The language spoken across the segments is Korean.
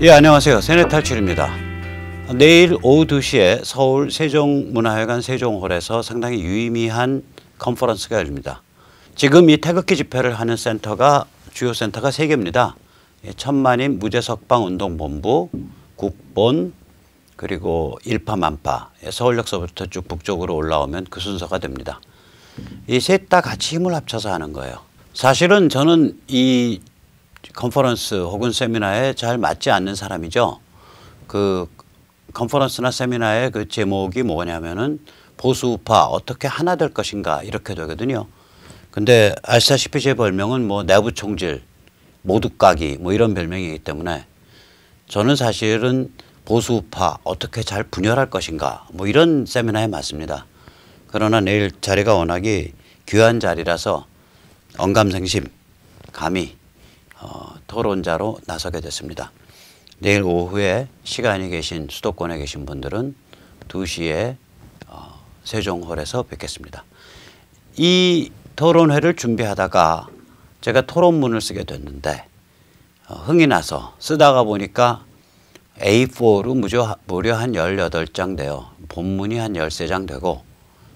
예, 안녕하세요. 세뇌탈출입니다. 내일 오후 2시에 서울 세종문화회관 세종홀에서 상당히 유의미한 컨퍼런스가 열립니다. 지금 이 태극기 집회를 하는 센터가 주요 센터가 3개입니다. 천만인 무죄석방운동본부, 국본, 그리고 일파만파, 서울역서부터 쭉 북쪽으로 올라오면 그 순서가 됩니다. 이 셋 다 같이 힘을 합쳐서 하는 거예요. 사실은 저는 이 컨퍼런스 혹은 세미나에 잘 맞지 않는 사람이죠. 그 컨퍼런스나 세미나의 그 제목이 뭐냐면은 보수우파 어떻게 하나 될 것인가 이렇게 되거든요. 근데 아시다시피 제 별명은 뭐 내부총질, 모두까기 뭐 이런 별명이기 때문에 저는 사실은 보수우파 어떻게 잘 분열할 것인가 뭐 이런 세미나에 맞습니다. 그러나 내일 자리가 워낙에 귀한 자리라서 언감생심 감히 토론자로 나서게 됐습니다. 내일 오후에 시간이 계신 수도권에 계신 분들은 2시에 세종홀에서 뵙겠습니다. 이 토론회를 준비하다가 제가 토론문을 쓰게 됐는데 흥이 나서 쓰다가 보니까 A4로 무려 한 18장 돼요. 본문이 한 13장 되고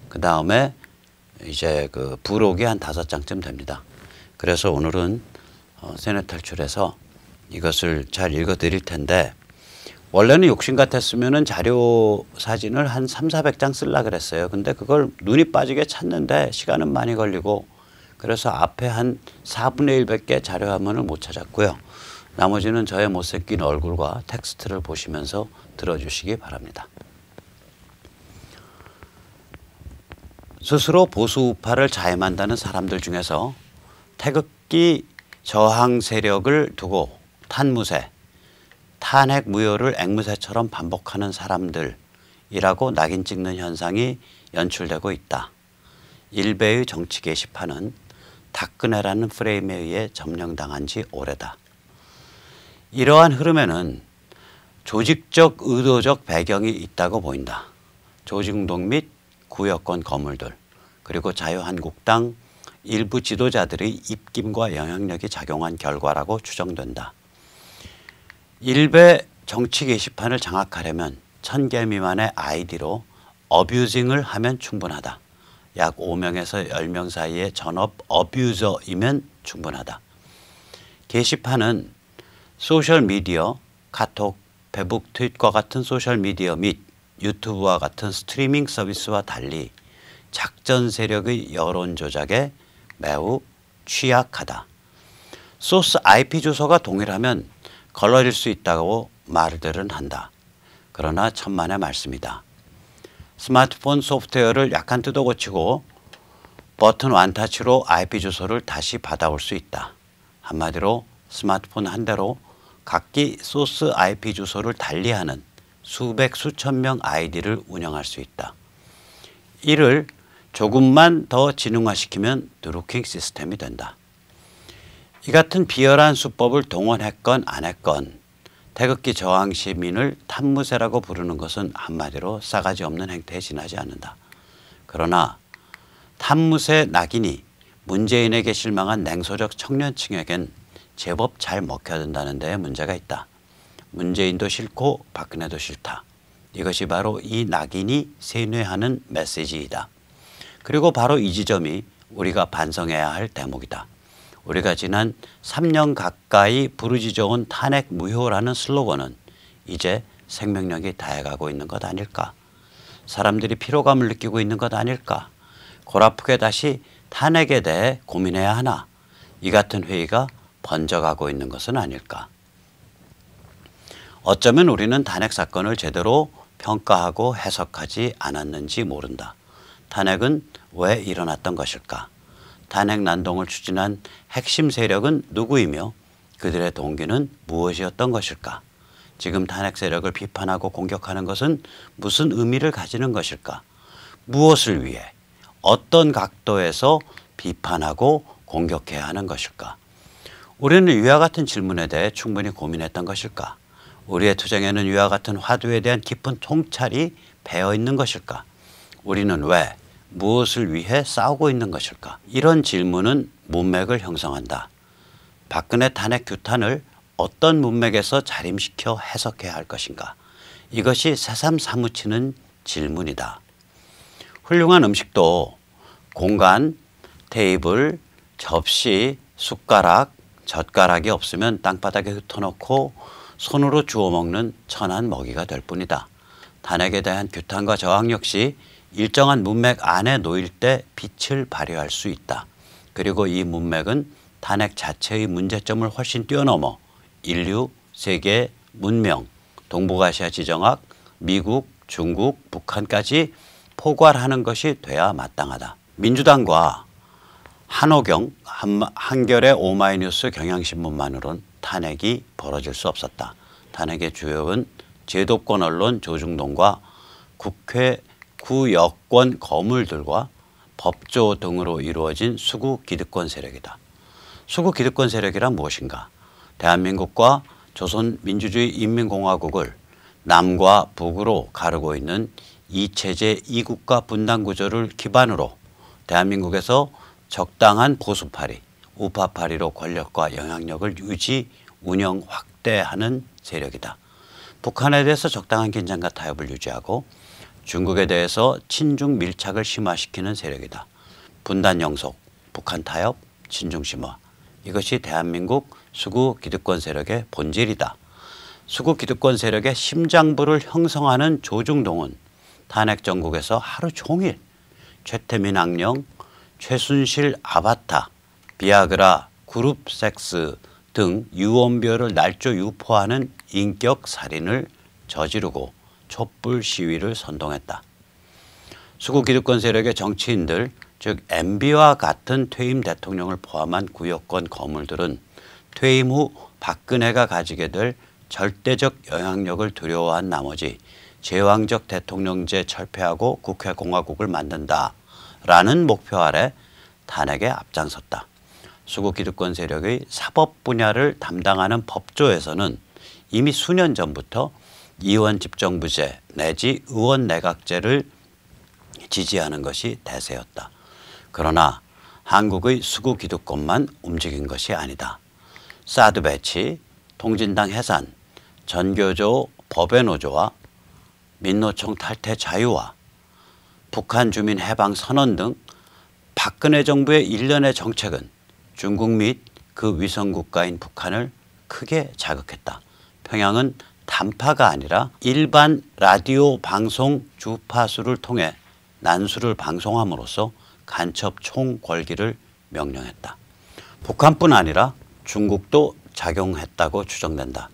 그 다음에 이제 그 부록이 한 5장쯤 됩니다. 그래서 오늘은 세뇌탈출해서 이것을 잘 읽어 드릴 텐데 원래는 욕심 같았으면은 자료 사진을 한 300~400장 쓰려고 그랬어요. 근데 그걸 눈이 빠지게 찾는데 시간은 많이 걸리고 그래서 앞에 한 4분의 1밖에 자료 화면을 못 찾았고요. 나머지는 저의 못생긴 얼굴과 텍스트를 보시면서 들어주시기 바랍니다. 스스로 보수우파를 자임한다는 사람들 중에서 태극기 저항 세력을 두고 탄무새, 탄핵 무효를 앵무새처럼 반복하는 사람들이라고 낙인 찍는 현상이 연출되고 있다. 일베의 정치 게시판은 닥근혜라는 프레임에 의해 점령당한 지 오래다. 이러한 흐름에는 조직적 의도적 배경이 있다고 보인다. 조직운동 및 구여권 거물들 그리고 자유한국당 일부 지도자들의 입김과 영향력이 작용한 결과라고 추정된다. 일베 정치 게시판을 장악하려면 1000개 미만의 아이디로 어뷰징을 하면 충분하다. 약 5명에서 10명 사이의 전업 어뷰저이면 충분하다. 게시판은 소셜미디어, 카톡, 페북, 트윗과 같은 소셜미디어 및 유튜브와 같은 스트리밍 서비스와 달리 작전 세력의 여론 조작에 매우 취약하다. 소스 IP 주소가 동일하면 걸러질 수 있다고 말들은 한다. 그러나 천만의 말씀이다. 스마트폰 소프트웨어를 약간 뜯어고치고 버튼 원타치로 IP 주소를 다시 받아올 수 있다. 한마디로 스마트폰 한 대로 각기 소스 IP 주소를 달리하는 수백 수천 명 아이디를 운영할 수 있다. 이를 조금만 더 지능화시키면 드루킹 시스템이 된다. 이 같은 비열한 수법을 동원했건 안 했건 태극기 저항 시민을 탄무새라고 부르는 것은 한마디로 싸가지 없는 행태에 지나지 않는다. 그러나 탄무새 낙인이 문재인에게 실망한 냉소적 청년층에겐 제법 잘 먹혀든다는 데에 문제가 있다. 문재인도 싫고 박근혜도 싫다. 이것이 바로 이 낙인이 세뇌하는 메시지이다. 그리고 바로 이 지점이 우리가 반성해야 할 대목이다. 우리가 지난 3년 가까이 부르짖어온 탄핵 무효라는 슬로건은 이제 생명력이 다해가고 있는 것 아닐까? 사람들이 피로감을 느끼고 있는 것 아닐까? 골아프게 다시 탄핵에 대해 고민해야 하나? 이 같은 회의가 번져가고 있는 것은 아닐까? 어쩌면 우리는 탄핵 사건을 제대로 평가하고 해석하지 않았는지 모른다. 탄핵은 왜 일어났던 것일까? 탄핵 난동을 추진한 핵심 세력은 누구이며 그들의 동기는 무엇이었던 것일까? 지금 탄핵 세력을 비판하고 공격하는 것은 무슨 의미를 가지는 것일까? 무엇을 위해 어떤 각도에서 비판하고 공격해야 하는 것일까? 우리는 위와 같은 질문에 대해 충분히 고민했던 것일까? 우리의 투쟁에는 위와 같은 화두에 대한 깊은 통찰이 배어 있는 것일까? 우리는 왜 무엇을 위해 싸우고 있는 것일까? 이런 질문은 문맥을 형성한다. 박근혜 탄핵 규탄을 어떤 문맥에서 자림시켜 해석해야 할 것인가? 이것이 새삼 사무치는 질문이다. 훌륭한 음식도 공간, 테이블, 접시, 숟가락, 젓가락이 없으면 땅바닥에 흩어놓고 손으로 주워 먹는 천한 먹이가 될 뿐이다. 탄핵에 대한 규탄과 저항 역시 일정한 문맥 안에 놓일 때 빛을 발휘할 수 있다. 그리고 이 문맥은 탄핵 자체의 문제점을 훨씬 뛰어넘어 인류, 세계, 문명, 동북아시아 지정학, 미국, 중국, 북한까지 포괄하는 것이 돼야 마땅하다. 민주당과 한호경, 한겨레 오마이뉴스 경향신문만으로는 탄핵이 벌어질 수 없었다. 탄핵의 주역은 제도권 언론 조중동과 국회 구여권 거물들과 법조 등으로 이루어진 수구 기득권 세력이다. 수구 기득권 세력이란 무엇인가? 대한민국과 조선민주주의 인민공화국을 남과 북으로 가르고 있는 이체제 이국가 분단 구조를 기반으로 대한민국에서 적당한 보수파리, 우파파리로 권력과 영향력을 유지, 운영, 확대하는 세력이다. 북한에 대해서 적당한 긴장과 타협을 유지하고 중국에 대해서 친중 밀착을 심화시키는 세력이다. 분단 영속, 북한 타협, 친중 심화. 이것이 대한민국 수구 기득권 세력의 본질이다. 수구 기득권 세력의 심장부를 형성하는 조중동은 탄핵 정국에서 하루 종일 최태민 악령, 최순실 아바타, 비아그라, 그룹 섹스 등 유언비어를 날조 유포하는 인격 살인을 저지르고 촛불 시위를 선동했다. 수구 기득권 세력의 정치인들, 즉 MB와 같은 퇴임 대통령을 포함한 구여권 거물들은 퇴임 후 박근혜가 가지게 될 절대적 영향력을 두려워한 나머지 제왕적 대통령제 철폐하고 국회공화국을 만든다라는 목표 아래 탄핵에 앞장섰다. 수구 기득권 세력의 사법 분야를 담당하는 법조에서는 이미 수년 전부터 이원 집정부제 내지 의원 내각제를 지지하는 것이 대세였다. 그러나 한국의 수구 기득권만 움직인 것이 아니다. 사드 배치, 통진당 해산, 전교조 법외 노조와 민노총 탈퇴 자유화, 북한 주민 해방 선언 등 박근혜 정부의 일련의 정책은 중국 및 그 위성국가인 북한을 크게 자극했다. 평양은 단파가 아니라 일반 라디오 방송 주파수를 통해 난수를 방송함으로써 간첩 총궐기를 명령했다. 북한뿐 아니라 중국도 작용했다고 추정된다.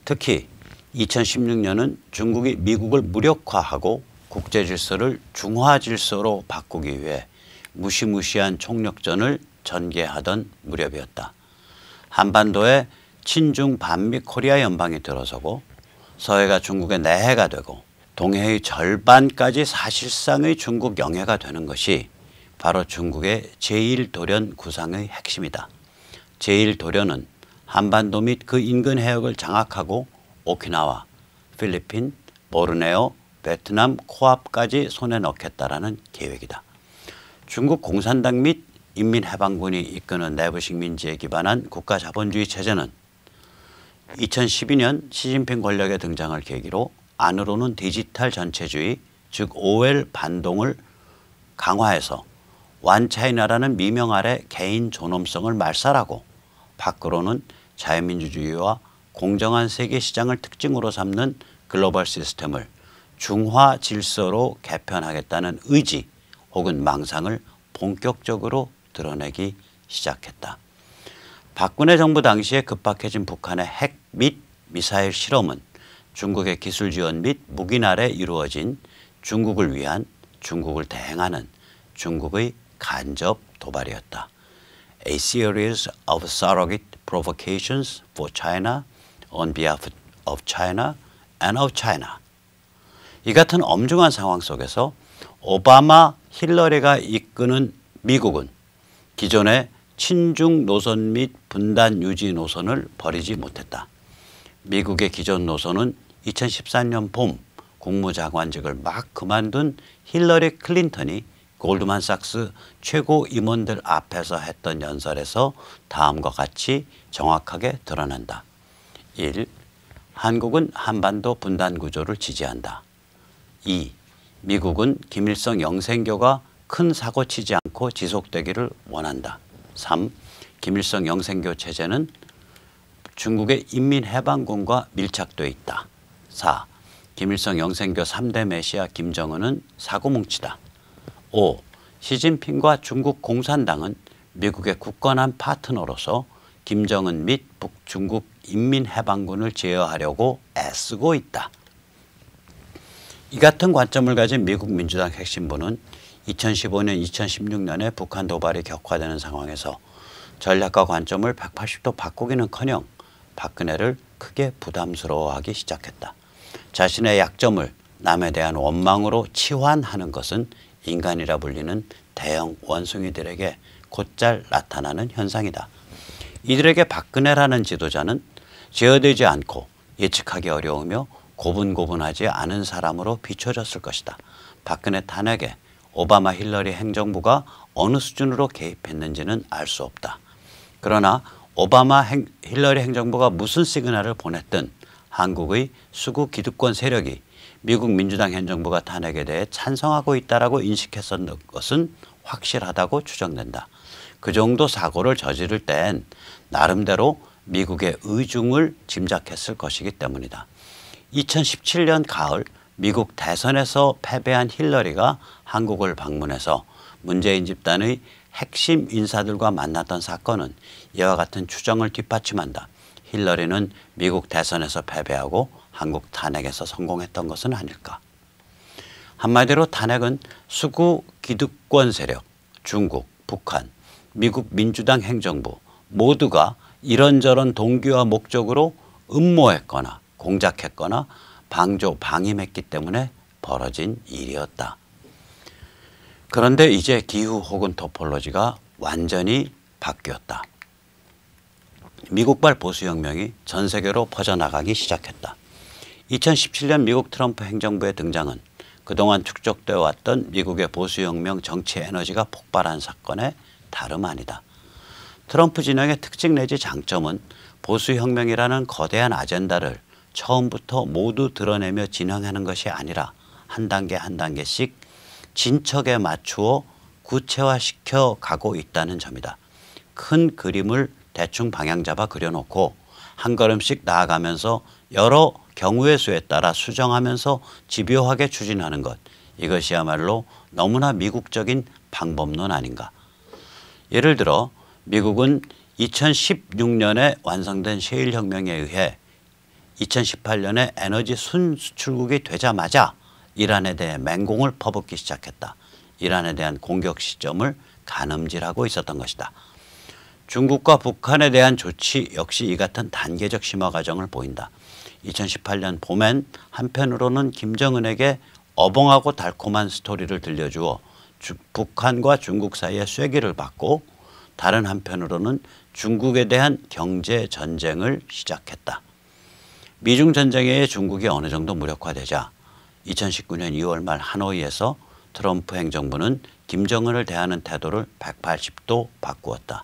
특히 2016년은 중국이 미국을 무력화하고 국제질서를 중화질서로 바꾸기 위해 무시무시한 총력전을 전개하던 무렵이었다. 한반도에 친중 반미 코리아 연방이 들어서고 서해가 중국의 내해가 되고 동해의 절반까지 사실상의 중국 영해가 되는 것이 바로 중국의 제1도련 구상의 핵심이다. 제1도련은 한반도 및 그 인근 해역을 장악하고 오키나와, 필리핀, 보르네오, 베트남 코앞까지 손에 넣겠다라는 계획이다. 중국 공산당 및 인민해방군이 이끄는 내부식 민주에 기반한 국가자본주의 체제는 2012년 시진핑 권력의 등장을 계기로 안으로는 디지털 전체주의, 즉 OL 반동을 강화해서 완차이나라는 미명 아래 개인 존엄성을 말살하고 밖으로는 자유민주주의와 공정한 세계시장을 특징으로 삼는 글로벌 시스템을 중화 질서로 개편하겠다는 의지 혹은 망상을 본격적으로 드러내기 시작했다. 박근혜 정부 당시에 급박해진 북한의 핵 및 미사일 실험은 중국의 기술 지원 및 묵인 아래 이루어진 중국을 위한, 중국을 대행하는 중국의 간접 도발이었다. A series of surrogate provocations for China on behalf of China and of China. 이 같은 엄중한 상황 속에서 오바마, 힐러리가 이끄는 미국은 기존의 친중 노선 및 분단 유지 노선을 버리지 못했다. 미국의 기존 노선은 2014년 봄 국무장관직을 막 그만둔 힐러리 클린턴이 골드만삭스 최고 임원들 앞에서 했던 연설에서 다음과 같이 정확하게 드러난다. 1. 한국은 한반도 분단 구조를 지지한다. 2. 미국은 김일성 영생교가 큰 사고 치지 않고 지속되기를 원한다. 3. 김일성 영생교 체제는 중국의 인민해방군과 밀착되어 있다. 4. 김일성 영생교 3대 메시아 김정은은 사고뭉치다. 5. 시진핑과 중국 공산당은 미국의 굳건한 파트너로서 김정은 및 북중국 인민해방군을 제어하려고 애쓰고 있다. 이 같은 관점을 가진 미국 민주당 핵심부는 2015년, 2016년에 북한 도발이 격화되는 상황에서 전략과 관점을 180도 바꾸기는커녕 박근혜를 크게 부담스러워하기 시작했다. 자신의 약점을 남에 대한 원망으로 치환하는 것은 인간이라 불리는 대형 원숭이들에게 곧잘 나타나는 현상이다. 이들에게 박근혜라는 지도자는 제어되지 않고 예측하기 어려우며 고분고분하지 않은 사람으로 비춰졌을 것이다. 박근혜 탄핵에 오바마 힐러리 행정부가 어느 수준으로 개입했는지는 알 수 없다. 그러나 오바마 힐러리 행정부가 무슨 시그널을 보냈든 한국의 수구 기득권 세력이 미국 민주당 현 정부가 탄핵에 대해 찬성하고 있다라고 인식했었던 것은 확실하다고 추정된다. 그 정도 사고를 저지를 땐 나름대로 미국의 의중을 짐작했을 것이기 때문이다. 2017년 가을 미국 대선에서 패배한 힐러리가 한국을 방문해서 문재인 집단의 핵심 인사들과 만났던 사건은 이와 같은 추정을 뒷받침한다. 힐러리는 미국 대선에서 패배하고 한국 탄핵에서 성공했던 것은 아닐까. 한마디로 탄핵은 수구 기득권 세력, 중국, 북한, 미국 민주당 행정부 모두가 이런저런 동기와 목적으로 음모했거나 공작했거나 방조, 방임했기 때문에 벌어진 일이었다. 그런데 이제 기후 혹은 토폴로지가 완전히 바뀌었다. 미국발 보수혁명이 전 세계로 퍼져나가기 시작했다. 2017년 미국 트럼프 행정부의 등장은 그동안 축적되어 왔던 미국의 보수혁명 정치 에너지가 폭발한 사건의 다름 아니다. 트럼프 진영의 특징 내지 장점은 보수혁명이라는 거대한 아젠다를 처음부터 모두 드러내며 진행하는 것이 아니라 한 단계 한 단계씩 진척에 맞추어 구체화시켜 가고 있다는 점이다. 큰 그림을 대충 방향 잡아 그려놓고 한 걸음씩 나아가면서 여러 경우의 수에 따라 수정하면서 집요하게 추진하는 것. 이것이야말로 너무나 미국적인 방법론 아닌가. 예를 들어 미국은 2016년에 완성된 셰일혁명에 의해 2018년에 에너지 순수출국이 되자마자 이란에 대해 맹공을 퍼붓기 시작했다. 이란에 대한 공격 시점을 가늠질하고 있었던 것이다. 중국과 북한에 대한 조치 역시 이 같은 단계적 심화 과정을 보인다. 2018년 봄엔 한편으로는 김정은에게 어벙하고 달콤한 스토리를 들려주어 북한과 중국 사이의 쐐기를 받고 다른 한편으로는 중국에 대한 경제 전쟁을 시작했다. 미중 전쟁에 의해 중국이 어느 정도 무력화되자 2019년 2월 말 하노이에서 트럼프 행정부는 김정은을 대하는 태도를 180도 바꾸었다.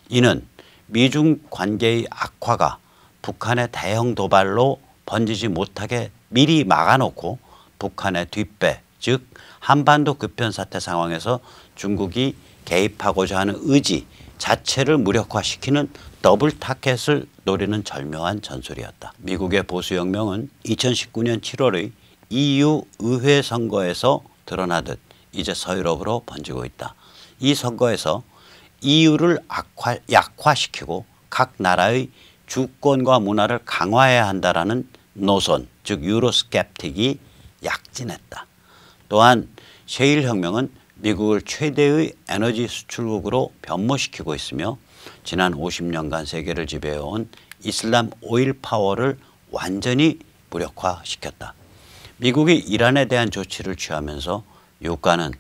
이는 미중 관계의 악화가 북한의 대형 도발로 번지지 못하게 미리 막아놓고 북한의 뒷배, 즉 한반도 급변 사태 상황에서 중국이 개입하고자 하는 의지 자체를 무력화시키는 더블 타켓을 노리는 절묘한 전술이었다. 미국의 보수혁명은 2019년 7월의 EU 의회 선거에서 드러나듯 이제 서유럽으로 번지고 있다. 이 선거에서 EU를 약화시키고 각 나라의 주권과 문화를 강화해야 한다라는 노선, 즉 유로스캡틱이 약진했다. 또한 셰일혁명은 미국을 최대의 에너지 수출국으로 변모시키고 있으며 지난 50년간 세계를 지배해온 이슬람 오일 파워를 완전히 무력화시켰다. 미국이 이란에 대한 조치를 취하면서 유가는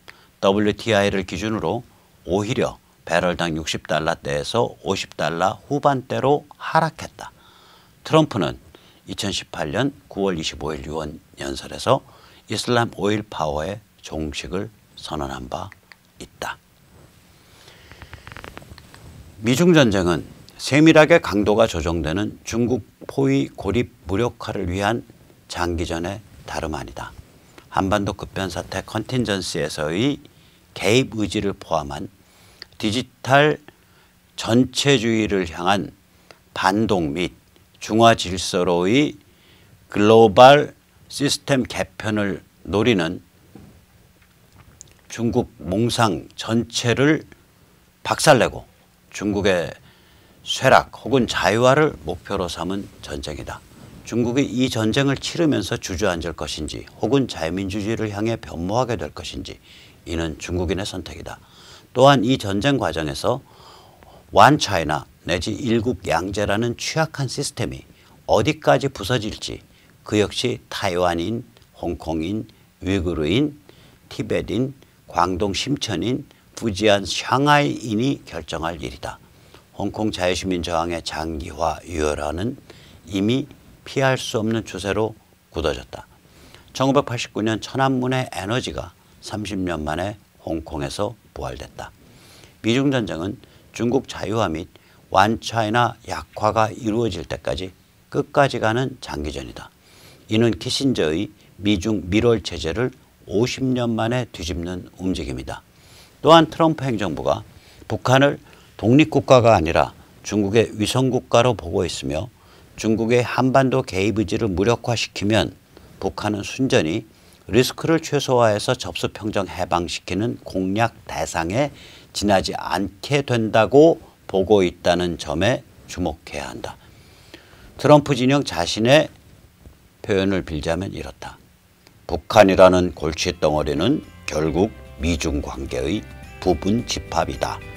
WTI를 기준으로 오히려 배럴당 60달러대에서 50달러 후반대로 하락했다. 트럼프는 2018년 9월 25일 유언 연설에서 이슬람 오일 파워의 종식을 선언한 바 있다. 미중 전쟁은 세밀하게 강도가 조정되는 중국 포위 고립 무력화를 위한 장기전의 다름 아니다. 한반도 급변사태 컨틴전시에서의 개입 의지를 포함한 디지털 전체주의를 향한 반동 및 중화 질서로의 글로벌 시스템 개편을 노리는 중국 몽상 전체를 박살내고 중국의 쇠락 혹은 자유화를 목표로 삼은 전쟁이다. 중국이 이 전쟁을 치르면서 주저앉을 것인지 혹은 자유민주주의를 향해 변모하게 될 것인지 이는 중국인의 선택이다. 또한 이 전쟁 과정에서 원 차이나 내지 일국 양제라는 취약한 시스템이 어디까지 부서질지 그 역시 타이완인, 홍콩인, 위구르인, 티베트인, 광동 심천인, 부지안 샹하이인이 결정할 일이다. 홍콩 자유시민 저항의 장기화 유혈화는 이미 피할 수 없는 추세로 굳어졌다. 1989년 천안문의 에너지가 30년 만에 홍콩에서 부활됐다. 미중 전쟁은 중국 자유화 및 완차이나 약화가 이루어질 때까지 끝까지 가는 장기전이다. 이는 키신저의 미중 밀월 체제를 50년 만에 뒤집는 움직임이다. 또한 트럼프 행정부가 북한을 독립국가가 아니라 중국의 위성국가로 보고 있으며 중국의 한반도 개입 의지를 무력화시키면 북한은 순전히 리스크를 최소화해서 접수평정 해방시키는 공략 대상에 지나지 않게 된다고 보고 있다는 점에 주목해야 한다. 트럼프 진영 자신의 표현을 빌자면 이렇다. 북한이라는 골칫덩어리는 결국 미중 관계의 부분 집합이다.